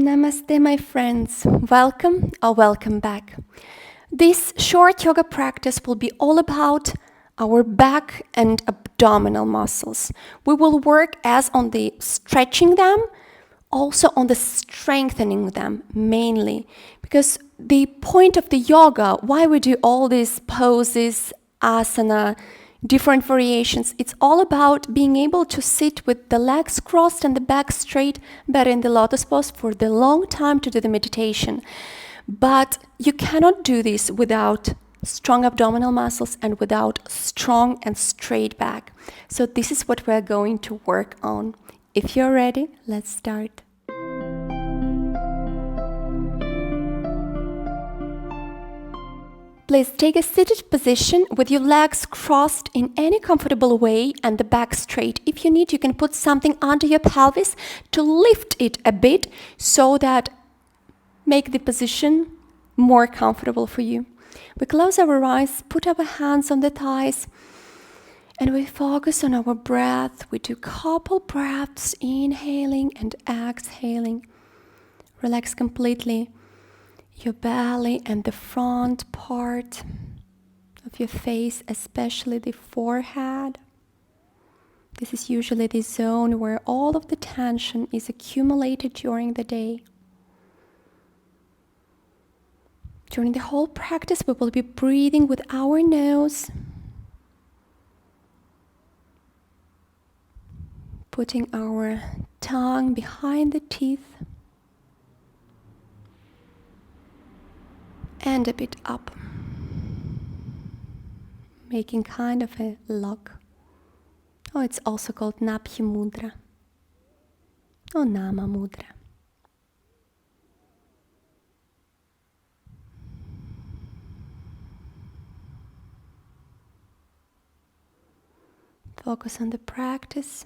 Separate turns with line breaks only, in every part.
Namaste, my friends. Welcome or welcome back. This short yoga practice will be all about our back and abdominal muscles. We will work as on the stretching them, also on the strengthening them mainly. Because the point of the yoga, why we do all these poses, asana, different variations, it's all about being able to sit with the legs crossed and the back straight, better in the lotus pose for the long time to do the meditation. But you cannot do this without strong abdominal muscles and without strong and straight back. So this is what we're going to work on. If you're ready, let's start. Please take a seated position with your legs crossed in any comfortable way and the back straight. If you need, you can put something under your pelvis to lift it a bit so that make the position more comfortable for you. We close our eyes, put our hands on the thighs, and we focus on our breath. We do couple breaths, inhaling and exhaling. Relax completely your belly and the front part of your face, especially the forehead. This is usually the zone where all of the tension is accumulated during the day. During the whole practice, we will be breathing with our nose, putting our tongue behind the teeth, and a bit up, making kind of a lock. Oh, it's also called Napya Mudra or Nama Mudra. Focus on the practice,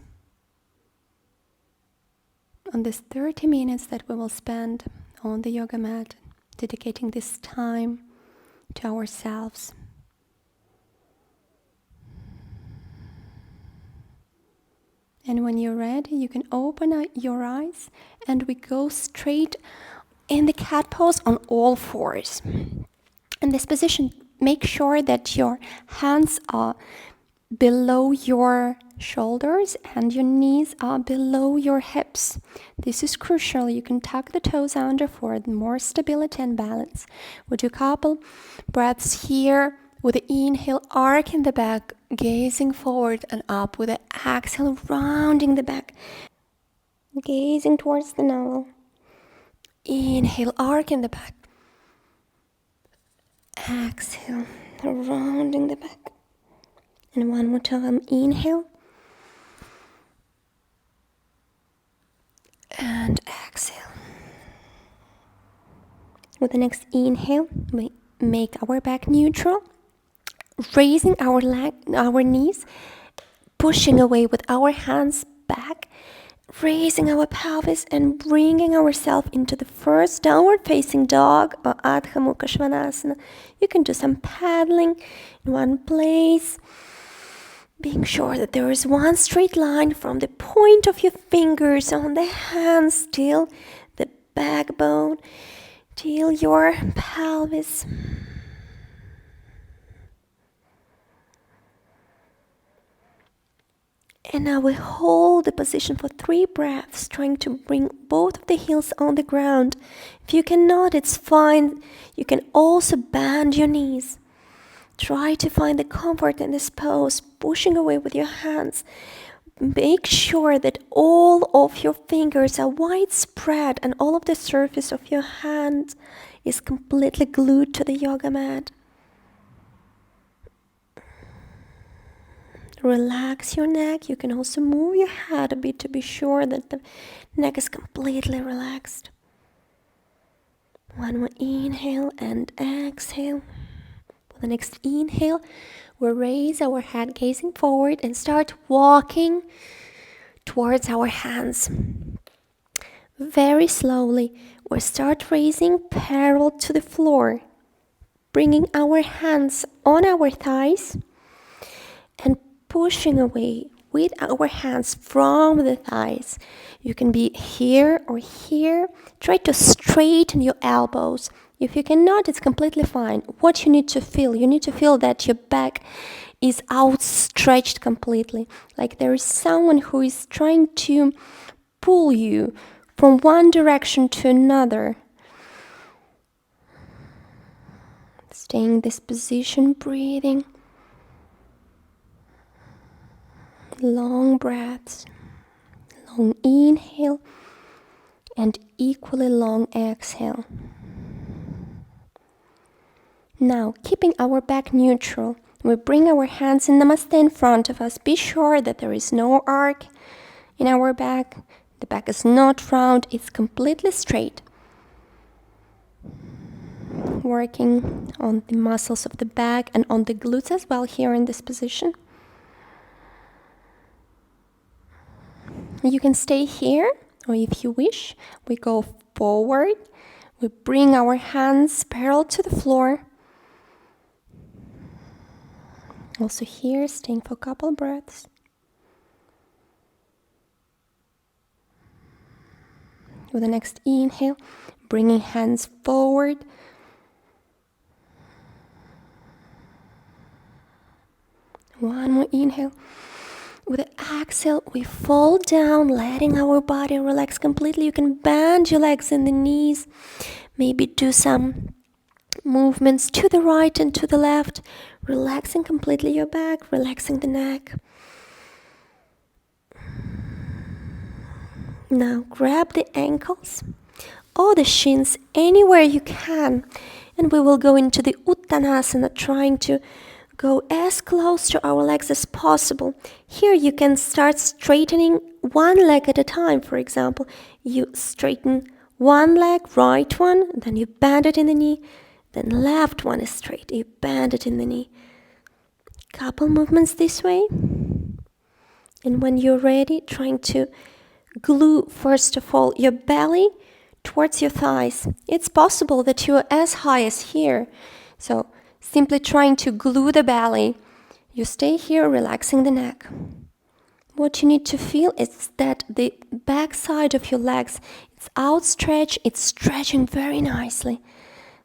on this 30 minutes that we will spend on the yoga mat, dedicating this time to ourselves. And when you're ready, you can open your eyes and we go straight in the cat pose on all fours. In this position, make sure that your hands are below your shoulders and your knees are below your hips. This is crucial. You can tuck the toes under for more stability and balance. We do a couple breaths here with the inhale, arcing the back, gazing forward and up, with the exhale, rounding the back, gazing towards the navel. Inhale, arcing the back. Exhale, rounding the back. And one more time, inhale. And exhale. With the next inhale, we make our back neutral, raising our knees, pushing away with our hands back, raising our pelvis and bringing ourselves into the first downward facing dog or Adho Mukha Svanasana. You can do some paddling in one place, being sure that there is one straight line from the point of your fingers on the hands till the backbone, till your pelvis. And now we hold the position for 3 breaths, trying to bring both of the heels on the ground. If you cannot, it's fine. You can also bend your knees. Try to find the comfort in this pose, pushing away with your hands. Make sure that all of your fingers are widespread and all of the surface of your hand is completely glued to the yoga mat. Relax your neck. You can also move your head a bit to be sure that the neck is completely relaxed. One more inhale and exhale. For the next inhale, we'll raise our head gazing forward and start walking towards our hands. Very slowly, we'll start raising parallel to the floor, bringing our hands on our thighs and pushing away with our hands from the thighs. You can be here or here. Try to straighten your elbows. If you cannot, it's completely fine. What you need to feel, you need to feel that your back is outstretched completely. Like there is someone who is trying to pull you from one direction to another. Staying in this position, breathing. Long breaths. Long inhale and equally long exhale. Now, keeping our back neutral, we bring our hands in Namaste in front of us. Be sure that there is no arc in our back. The back is not round, it's completely straight. Working on the muscles of the back and on the glutes as well here in this position. You can stay here, or if you wish, we go forward. We bring our hands parallel to the floor. Also here, staying for a couple breaths. With the next inhale, bringing hands forward. One more inhale. With the exhale, we fall down, letting our body relax completely. You can bend your legs and the knees. Maybe do some movements to the right and to the left, relaxing completely your back, relaxing the neck. Now grab the ankles or the shins anywhere you can, and we will go into the Uttanasana, trying to go as close to our legs as possible. Here you can start straightening one leg at a time. For example, you straighten one leg, right one, then you bend it in the knee, then left one is straight, you bend it in the knee. Couple movements this way. And when you're ready, trying to glue, first of all, your belly towards your thighs. It's possible that you're as high as here. So simply trying to glue the belly. You stay here, relaxing the neck. What you need to feel is that the back side of your legs, it's outstretched, it's stretching very nicely.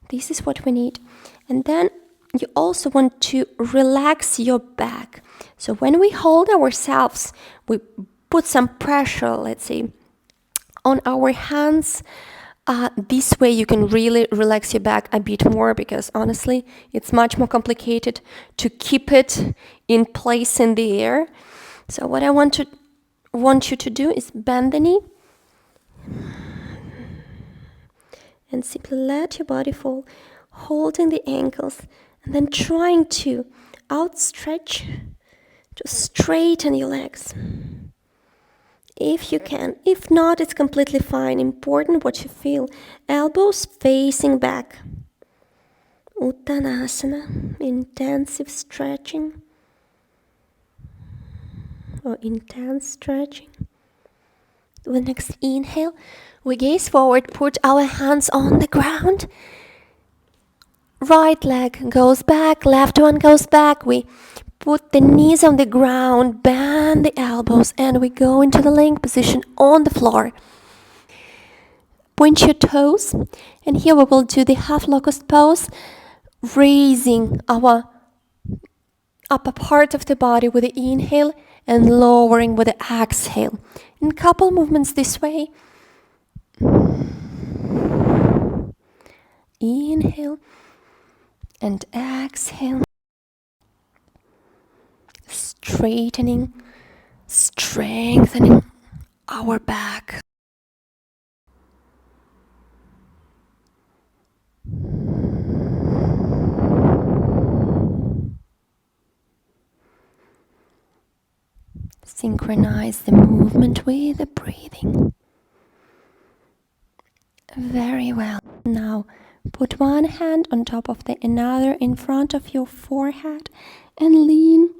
This is what we need. And then you also want to relax your back. So when we hold ourselves, we put some pressure, let's say, on our hands. This way you can really relax your back a bit more, because honestly, it's much more complicated to keep it in place in the air. So what I want you to do is bend the knee and simply let your body fall, holding the ankles, and then trying to outstretch, to straighten your legs. If you can. If not, it's completely fine. Important what you feel. Elbows facing back. Uttanasana, intensive stretching or intense stretching. With the next inhale, we gaze forward, put our hands on the ground. Right leg goes back, left one goes back. We put the knees on the ground, bend the elbows, and we go into the laying position on the floor. Point your toes, and here we will do the half locust pose, raising our upper part of the body with the inhale and lowering with the exhale. In couple movements this way. Inhale and exhale. Straightening, strengthening our back. Synchronize the movement with the breathing. Very well. Now put one hand on top of the another in front of your forehead and lean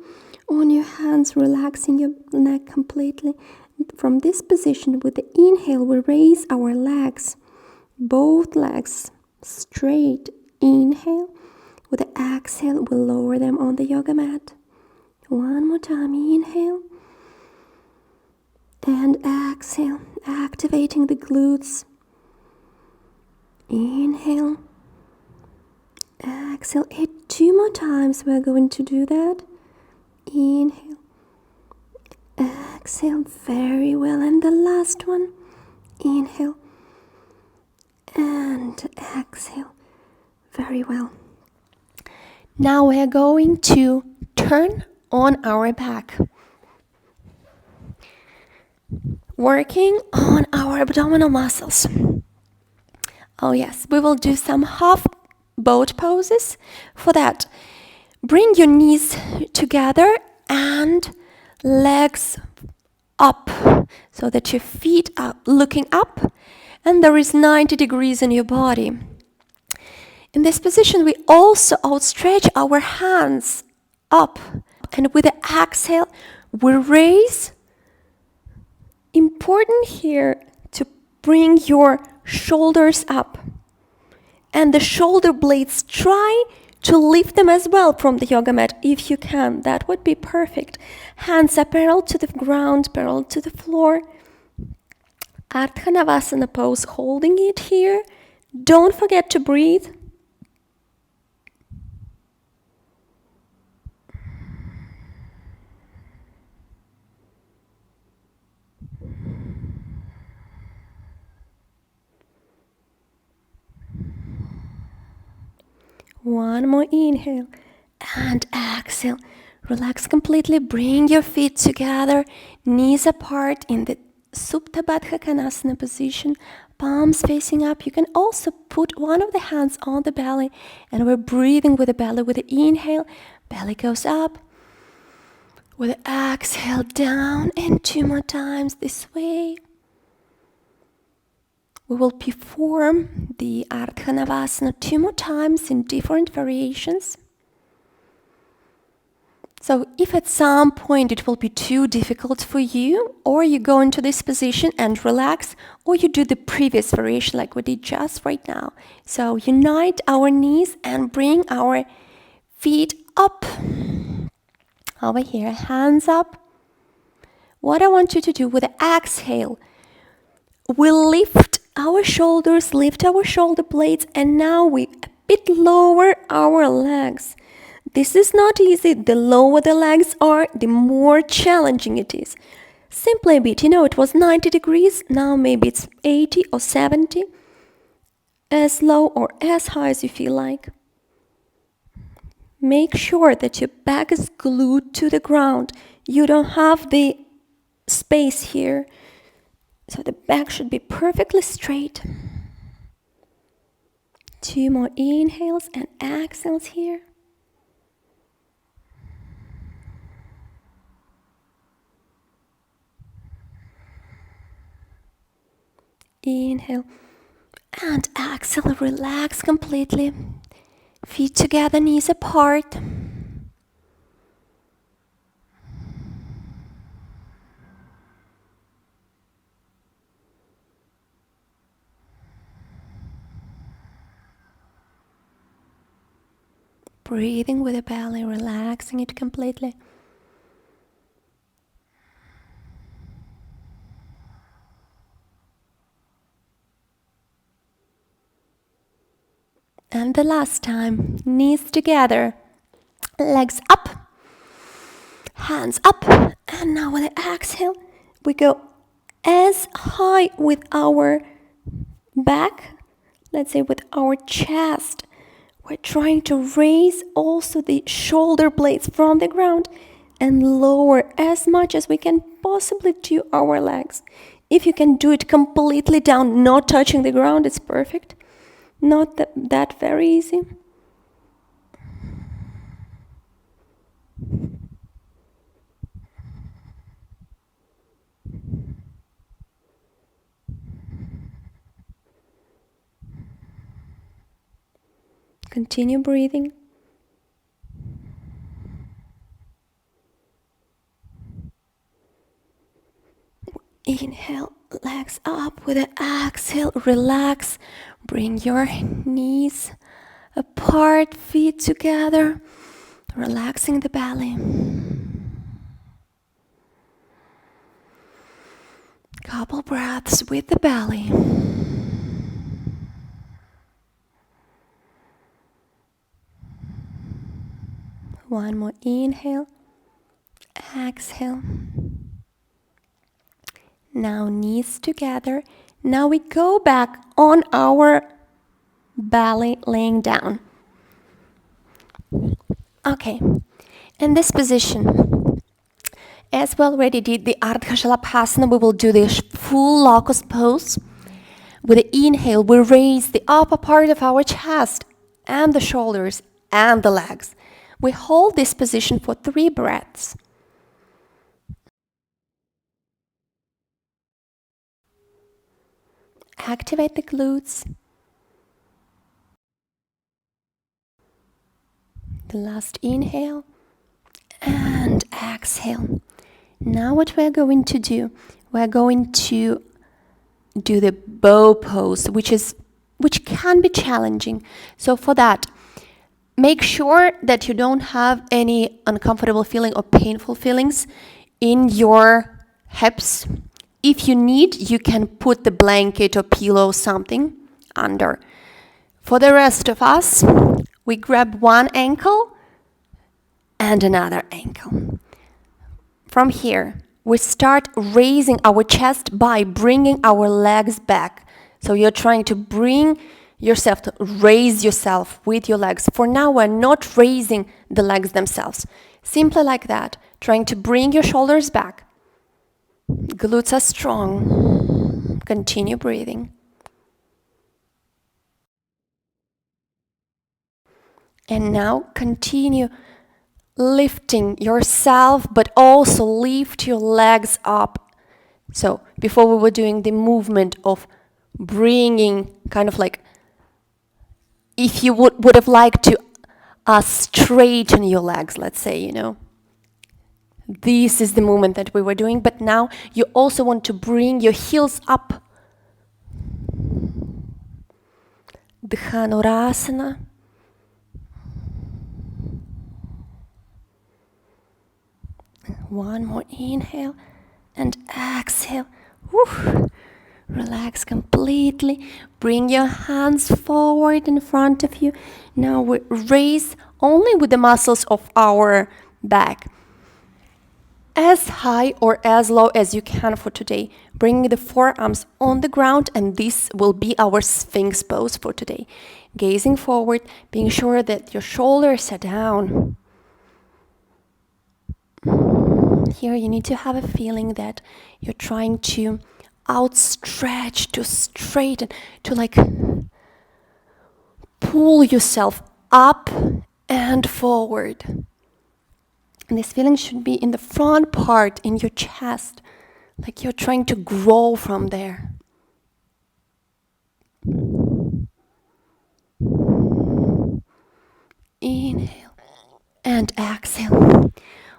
on your hands, relaxing your neck completely. From this position, with the inhale, we raise our legs, both legs straight. Inhale. With the exhale, we lower them on the yoga mat. One more time. Inhale. And exhale, activating the glutes. Inhale. Exhale. 2 more times we're going to do that. Inhale. Exhale. Very well. And the last one. Inhale. And exhale. Very well. Now we're going to turn on our back. Working on our abdominal muscles. Oh yes, we will do some half boat poses. For that, bring your knees together and legs up so that your feet are looking up and there is 90 degrees in your body. In this position, we also outstretch our hands up, and with the exhale, we raise. Important here to bring your shoulders up, and the shoulder blades, try to lift them as well from the yoga mat if you can. That would be perfect. Hands are parallel to the ground, parallel to the floor. Ardha Navasana pose, holding it here. Don't forget to breathe. One more inhale and exhale. Relax completely. Bring your feet together, knees apart in the Supta Baddha Konasana position, palms facing up. You can also put one of the hands on the belly, and we're breathing with the belly. With the inhale, belly goes up. With the exhale, down, and 2 more times this way. We will perform the Ardha Navasana 2 more times in different variations. So if at some point it will be too difficult for you, or you go into this position and relax, or you do the previous variation like we did just right now. So unite our knees and bring our feet up. Over here, hands up. What I want you to do with the exhale, we lift our shoulders, lift our shoulder blades, and now we a bit lower our legs. This is not easy. The lower the legs are, the more challenging it is. Simply a bit. It was 90 degrees. Now maybe it's 80 or 70. As low or as high as you feel like. Make sure that your back is glued to the ground. You don't have the space here. So the back should be perfectly straight. 2 more inhales and exhales here. Inhale and exhale. Relax completely. Feet together, knees apart. Breathing with the belly, relaxing it completely. And the last time, knees together, legs up, hands up. And now with the exhale, we go as high with our back, let's say with our chest. We're trying to raise also the shoulder blades from the ground and lower as much as we can possibly to our legs. If you can do it completely down, not touching the ground, it's perfect. Not that very easy. Continue breathing. Inhale, legs up. With an exhale, relax. Bring your knees apart, feet together, relaxing the belly. Couple breaths with the belly. One more inhale, exhale. Now knees together. Now we go back on our belly, laying down. Okay, in this position, as we already did the Ardha Shalabhasana, we will do the full locust pose. With the inhale, we raise the upper part of our chest and the shoulders and the legs. We hold this position for 3 breaths. Activate the glutes. The last inhale and exhale. Now what we're going to do, we're going to do the bow pose, which can be challenging. So for that, make sure that you don't have any uncomfortable feeling or painful feelings in your hips. If you need, you can put the blanket or pillow, something under. For the rest of us, we grab one ankle and another ankle. From here, we start raising our chest by bringing our legs back. So you're trying to bring yourself to raise yourself with your legs. For now, we're not raising the legs themselves. Simply like that, trying to bring your shoulders back. Glutes are strong. Continue breathing. And now continue lifting yourself, but also lift your legs up. So before we were doing the movement of bringing, kind of like, if you would have liked to straighten your legs, let's say, this is the movement that we were doing, but now you also want to bring your heels up. Dhanurasana. One more inhale and exhale. Woo. Relax completely. Bring your hands forward in front of you. Now we raise only with the muscles of our back. As high or as low as you can for today. Bringing the forearms on the ground, and this will be our Sphinx pose for today. Gazing forward, being sure that your shoulders are down. Here you need to have a feeling that you're trying to outstretch, to straighten, to like pull yourself up and forward. And this feeling should be in the front part, in your chest, like you're trying to grow from there. Inhale and exhale.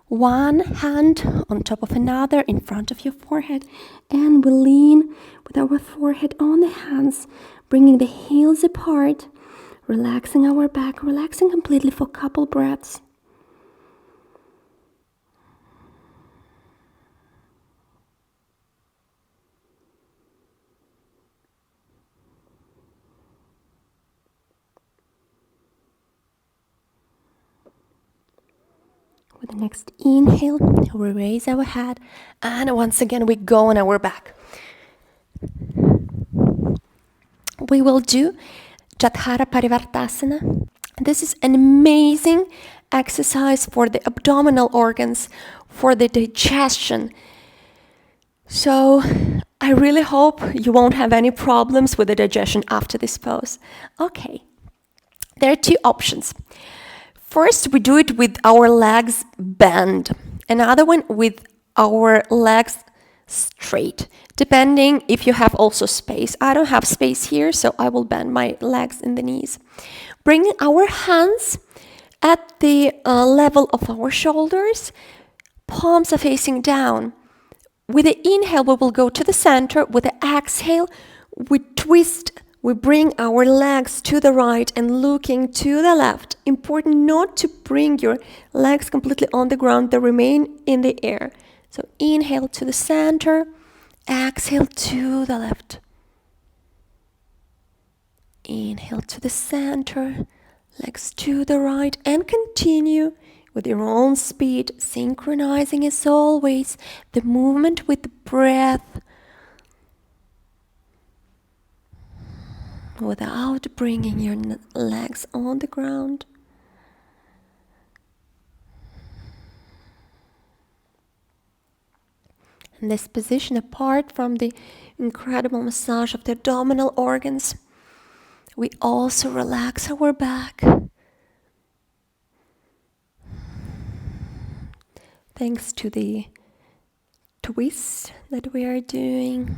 One hand on top of another in front of your forehead, and we lean with our forehead on the hands, bringing the heels apart, relaxing our back, relaxing completely for a couple breaths. With the next inhale, we raise our head, and once again we go on our back. We will do Jadhara Parivartasana. This is an amazing exercise for the abdominal organs, for the digestion. So I really hope you won't have any problems with the digestion after this pose. Okay, there are 2 options. First, we do it with our legs bent. Another one with our legs straight, depending if you have also space. I don't have space here, so I will bend my legs in the knees. Bringing our hands at the level of our shoulders, palms are facing down. With the inhale, we will go to the center. With the exhale, we twist. We bring our legs to the right and looking to the left. Important not to bring your legs completely on the ground. They remain in the air. So inhale to the center Exhale to the left. Inhale to the center, legs to the right, and continue with your own speed, synchronizing as always the movement with the breath without bringing your legs on the ground. In this position, apart from the incredible massage of the abdominal organs, we also relax our back. Thanks to the twist that we are doing.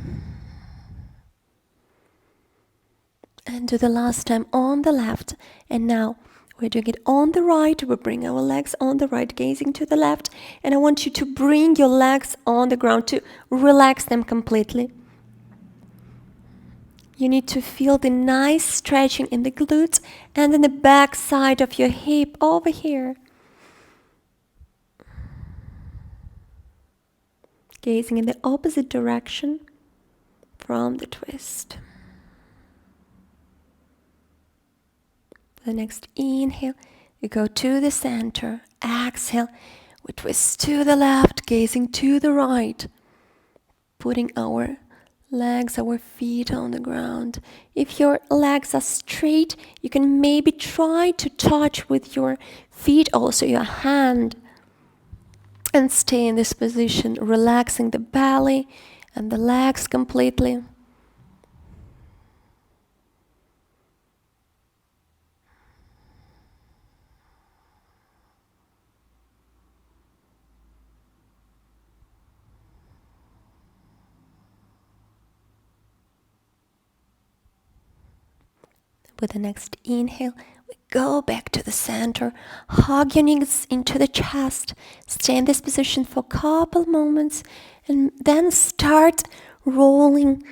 And do the last time on the left. And now we're doing it on the right. We bring our legs on the right, gazing to the left. And I want you to bring your legs on the ground, to relax them completely. You need to feel the nice stretching in the glutes and in the back side of your hip over here. Gazing in the opposite direction from the twist. The next inhale, we go to the center. Exhale, we twist to the left, gazing to the right. Putting our legs, our feet on the ground. If your legs are straight, you can maybe try to touch with your feet, also your hand. And stay in this position, relaxing the belly and the legs completely. With the next inhale, we go back to the center. Hug your knees into the chest. Stay in this position for a couple moments. And then start rolling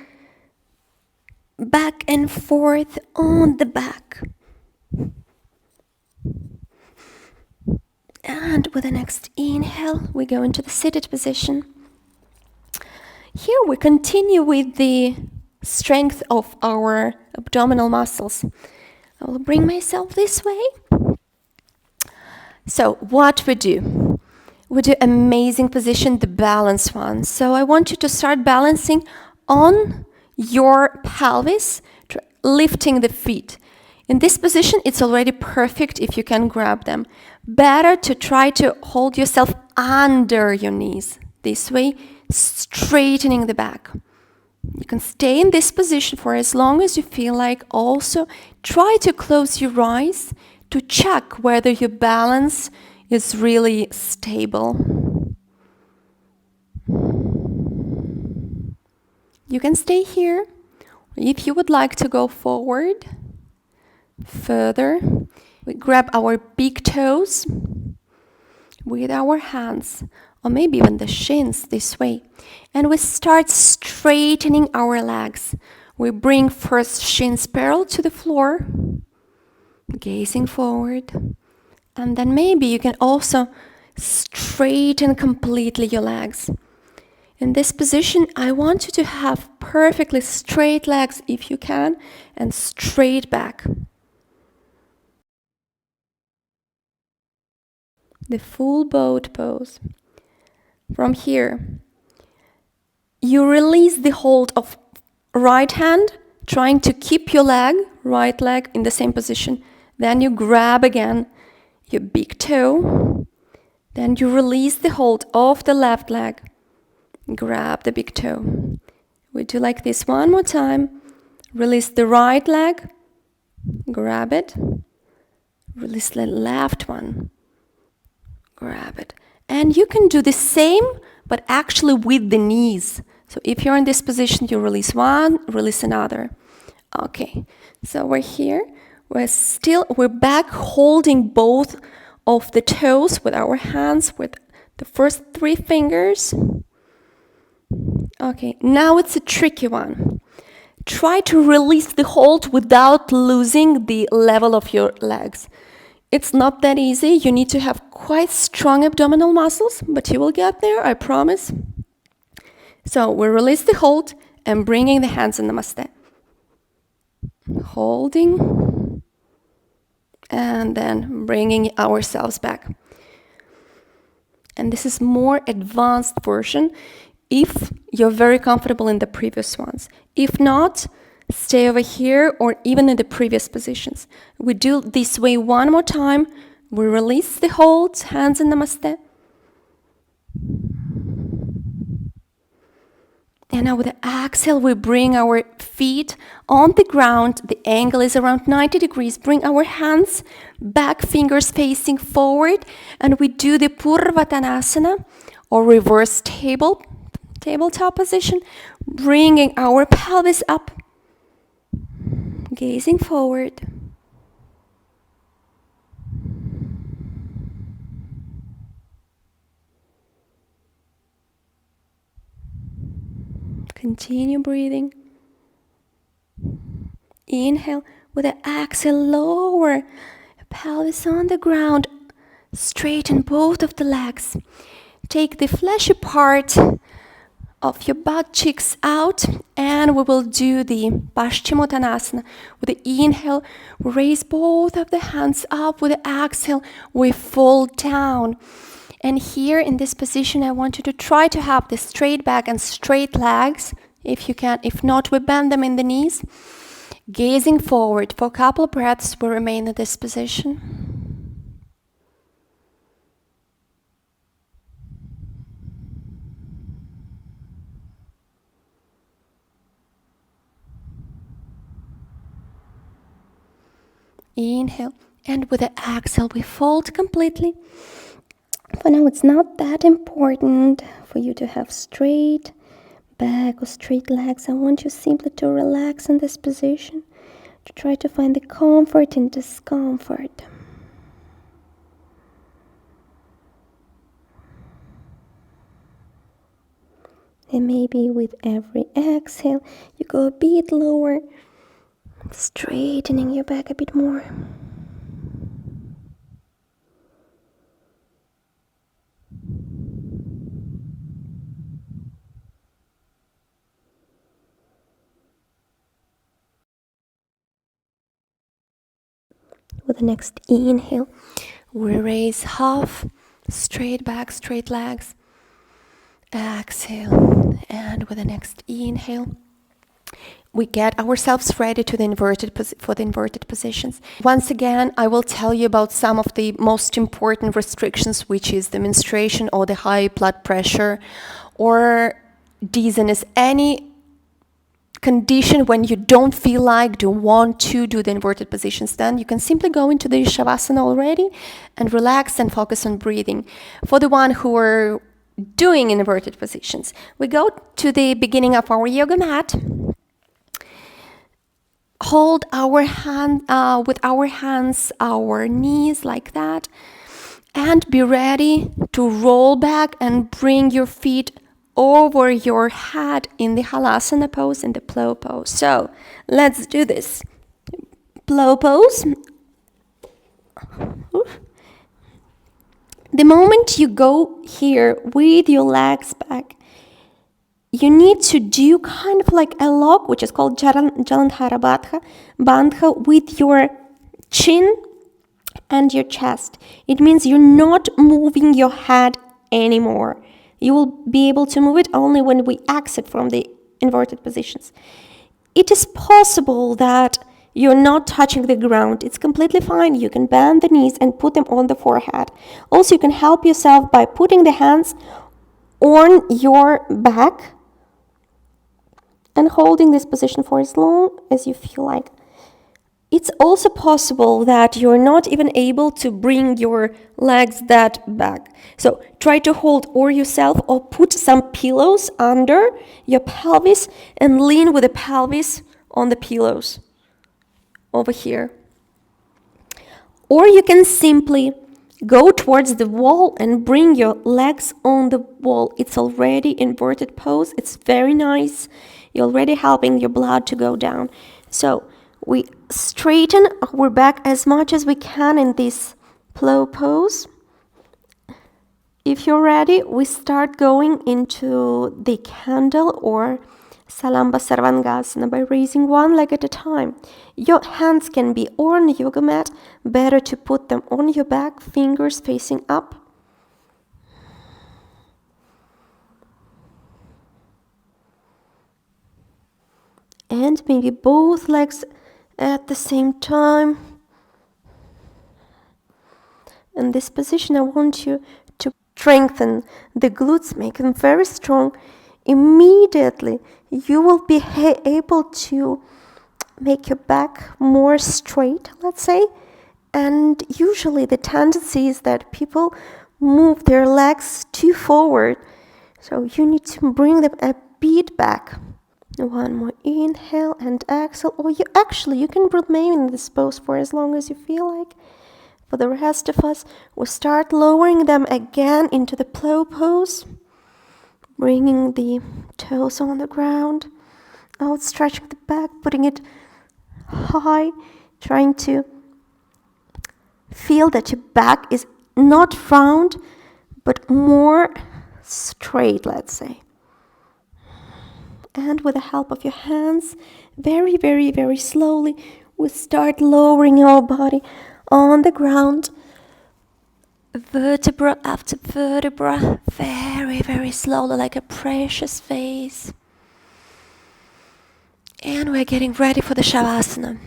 back and forth on the back. And with the next inhale, we go into the seated position. Here we continue with the strength of our abdominal muscles. I will bring myself this way. So what we do amazing position, the balance one. So I want you to start balancing on your pelvis, lifting the feet. In this position, it's already perfect if you can grab them. Better to try to hold yourself under your knees. This way, straightening the back. You can stay in this position for as long as you feel like. Also, try to close your eyes to check whether your balance is really stable. You can stay here. If you would like to go forward, further, we grab our big toes with our hands, or maybe even the shins this way. And we start straightening our legs. We bring first shins parallel to the floor, gazing forward. And then maybe you can also straighten completely your legs. In this position, I want you to have perfectly straight legs if you can, and straight back. The full boat pose. From here, you release the hold of right hand, trying to keep your leg, right leg, in the same position. Then you grab again your big toe. Then you release the hold of the left leg. Grab the big toe. We do like this one more time. Release the right leg. Grab it. Release the left one. Grab it. And you can do the same, but actually with the knees. So if you're in this position, you release one, release another. Okay, so we're here. We're back holding both of the toes with our hands, with the first 3 fingers. Okay, now it's a tricky one. Try to release the hold without losing the level of your legs. It's not that easy. You need to have quite strong abdominal muscles, but you will get there, I promise. So we release the hold and bringing the hands in Namaste. Holding and then bringing ourselves back. And this is more advanced version if you're very comfortable in the previous ones. If not, stay over here or even in the previous positions. We do this way one more time. We release the holds, hands in Namaste. And now with the exhale, we bring our feet on the ground. The angle is around 90 degrees. Bring our hands back, fingers facing forward. And we do the Purvatanasana or reverse tabletop position. Bringing our pelvis up, gazing forward. Continue breathing. Inhale with the exhale, lower pelvis on the ground. Straighten both of the legs. Take the fleshy part of your butt cheeks out, and we will do the Paschimottanasana. With the inhale, we raise both of the hands up. With the exhale, we fall down. And here in this position, I want you to try to have the straight back and straight legs, if you can. If not, we bend them in the knees. Gazing forward for a couple of breaths, we remain in this position. Inhale, and with the exhale, we fold completely. For now, it's not that important for you to have straight back or straight legs. I want you simply to relax in this position, to try to find the comfort in discomfort. And maybe with every exhale, you go a bit lower, straightening your back a bit more. With the next inhale, we raise half, straight back, straight legs. Exhale, and with the next inhale, we get ourselves ready to for the inverted positions. Once again, I will tell you about some of the most important restrictions, which is the menstruation or the high blood pressure or dizziness, any condition when you don't feel like, don't want to do the inverted positions. Then you can simply go into the Shavasana already and relax and focus on breathing. For the one who are doing inverted positions, we go to the beginning of our yoga mat. Hold our hand with our hands, our knees like that, and be ready to roll back and bring your feet over your head in the Halasana pose, in the plow pose. So let's do this. Plow pose. The moment you go here with your legs back, you need to do kind of like a lock, which is called Jalandhara Bandha, with your chin and your chest. It means you're not moving your head anymore. You will be able to move it only when we exit from the inverted positions. It is possible that you're not touching the ground. It's completely fine. You can bend the knees and put them on the forehead. Also, you can help yourself by putting the hands on your back and holding this position for as long as you feel like. It's also possible that you're not even able to bring your legs that back. So try to hold or yourself or put some pillows under your pelvis and lean with the pelvis on the pillows over here. Or you can simply go towards the wall and bring your legs on the wall. It's already inverted pose. It's very nice. You're already helping your blood to go down. So we straighten our back as much as we can in this plow pose. If you're ready, we start going into the candle or Salamba Sarvangasana by raising one leg at a time. Your hands can be on the yoga mat. Better to put them on your back, fingers facing up. And maybe both legs at the same time. In this position, I want you to strengthen the glutes, make them very strong. Immediately, you will be able to make your back more straight, let's say. And usually the tendency is that people move their legs too forward. So you need to bring them a bit back. One more inhale and exhale. Or you can remain in this pose for as long as you feel like. For the rest of us, we start lowering them again into the plow pose, bringing the toes on the ground, outstretching the back, putting it high, trying to feel that your back is not round, but more straight, let's say. And with the help of your hands, very, very, very slowly, we start lowering our body on the ground, vertebra after vertebra, very, very slowly, like a precious vase. And we're getting ready for the Shavasana.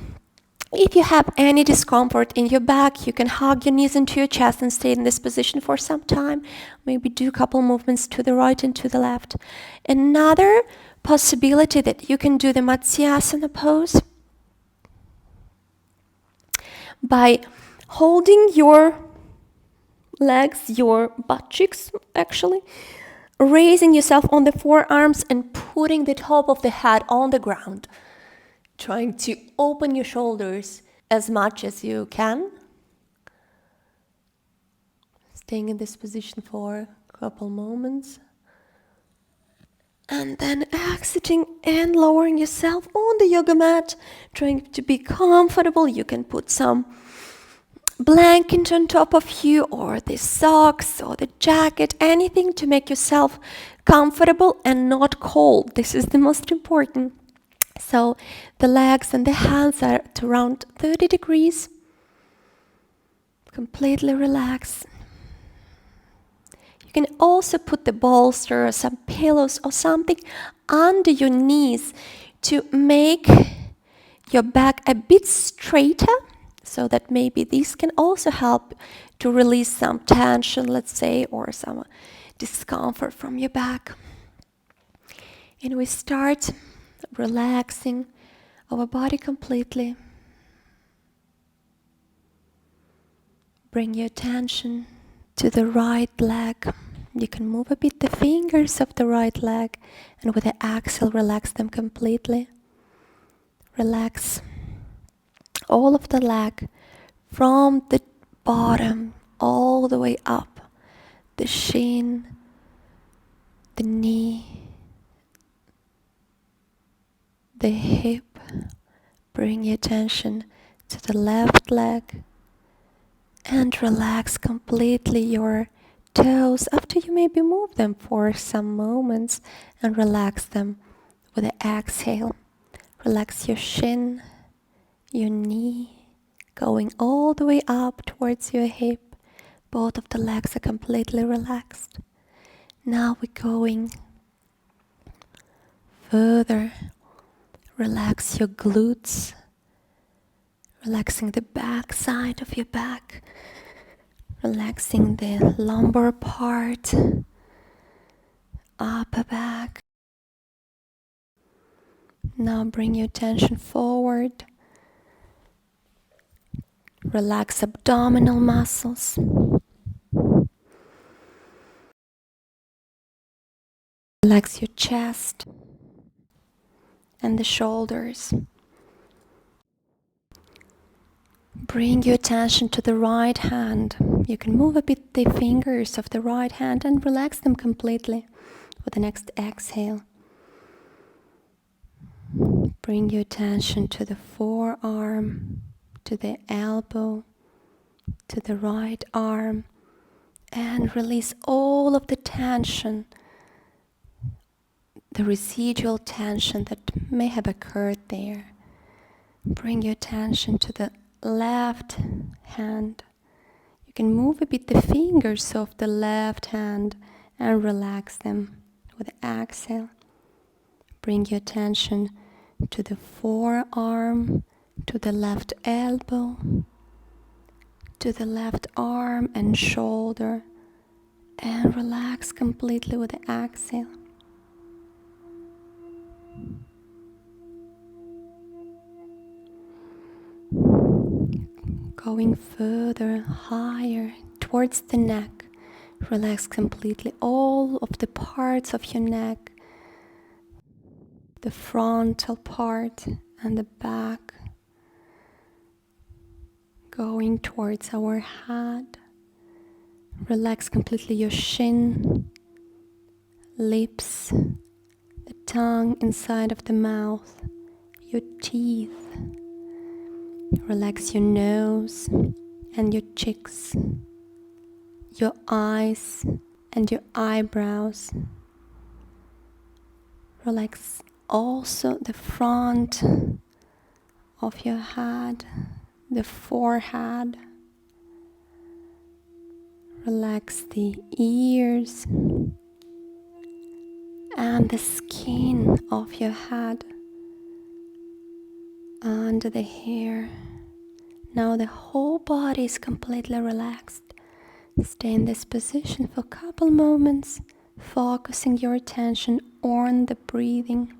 If you have any discomfort in your back, you can hug your knees into your chest and stay in this position for some time. Maybe do a couple movements to the right and to the left. Another possibility that you can do the Matsyasana pose by holding your legs, your butt cheeks actually, raising yourself on the forearms and putting the top of the head on the ground. Trying to open your shoulders as much as you can. Staying in this position for a couple moments. And then exiting and lowering yourself on the yoga mat. Trying to be comfortable. You can put some blanket on top of you, or the socks, or the jacket, anything to make yourself comfortable and not cold. This is the most important. So the legs and the hands are at around 30 degrees. Completely relax. You can also put the bolster or some pillows or something under your knees to make your back a bit straighter, so that maybe this can also help to release some tension, let's say, or some discomfort from your back. And we start relaxing our body completely. Bring your attention to the right leg. You can move a bit the fingers of the right leg, and with the exhale, relax them completely. Relax all of the leg from the bottom all the way up. The shin, the knee, the hip. Bring your attention to the left leg and relax completely your toes after you maybe move them for some moments, and relax them with the exhale. Relax your shin, your knee, going all the way up towards your hip. Both of the legs are completely relaxed. Now we're going further. Relax your glutes, relaxing the back side of your back, relaxing the lumbar part, upper back. Now bring your attention forward. Relax abdominal muscles. Relax your chest and the shoulders. Bring your attention to the right hand. You can move a bit the fingers of the right hand and relax them completely with the next exhale. Bring your attention to the forearm, to the elbow, to the right arm, and release all of the tension, the residual tension that may have occurred there. Bring your attention to the left hand. You can move a bit the fingers of the left hand and relax them with the exhale. Bring your attention to the forearm, to the left elbow, to the left arm and shoulder, and relax completely with the exhale. Going further, higher, towards the neck. Relax completely all of the parts of your neck, the frontal part and the back. Going towards our head. Relax completely your chin, lips, the tongue inside of the mouth, your teeth. Relax your nose and your cheeks, your eyes and your eyebrows. Relax also the front of your head, the forehead. Relax the ears and the skin of your head, under the hair. Now the whole body is completely relaxed. Stay in this position for a couple moments, focusing your attention on the breathing.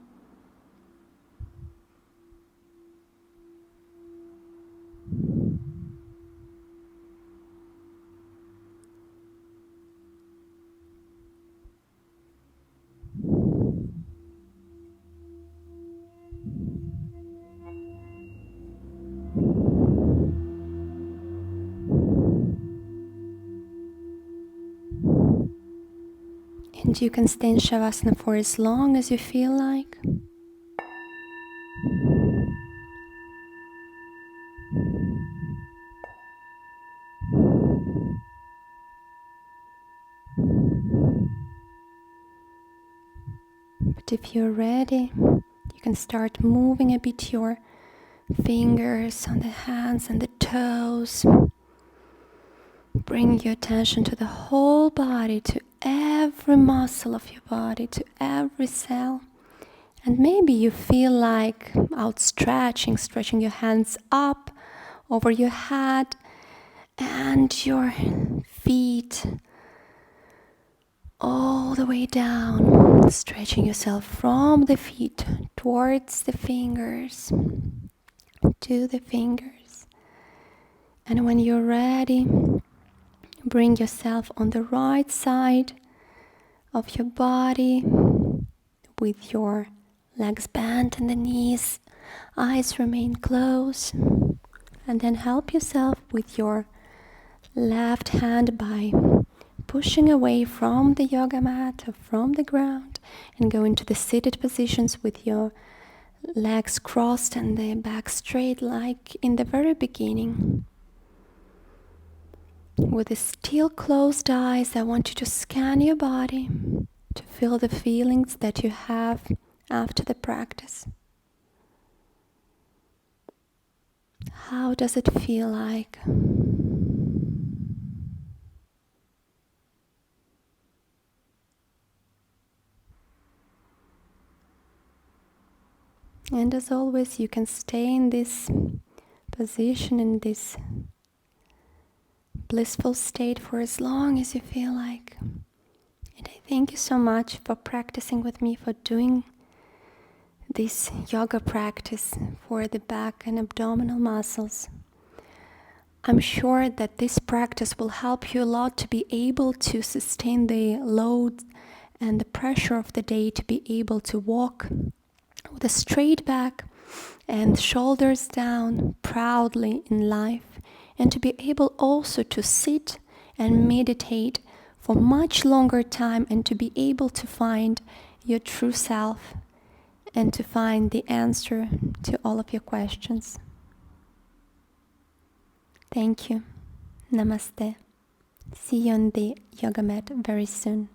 And you can stay in Shavasana for as long as you feel like. But if you're ready, you can start moving a bit your fingers on the hands and the toes. Bring your attention to the whole body, to every muscle of your body, to every cell. And maybe you feel like outstretching, stretching your hands up over your head and your feet all the way down, stretching yourself from the feet towards the fingers, to the fingers. And when you're ready, bring yourself on the right side of your body with your legs bent and the knees, eyes remain closed. And then help yourself with your left hand by pushing away from the yoga mat or from the ground and go into the seated positions with your legs crossed and the back straight like in the very beginning. With the still closed eyes, I want you to scan your body to feel the feelings that you have after the practice. How does it feel like? And as always, you can stay in this position, in this blissful state for as long as you feel like. And I thank you so much for practicing with me, for doing this yoga practice for the back and abdominal muscles. I'm sure that this practice will help you a lot to be able to sustain the load and the pressure of the day, to be able to walk with a straight back and shoulders down proudly in life, and to be able also to sit and meditate for much longer time, and to be able to find your true self and to find the answer to all of your questions. Thank you. Namaste. See you on the yoga mat very soon.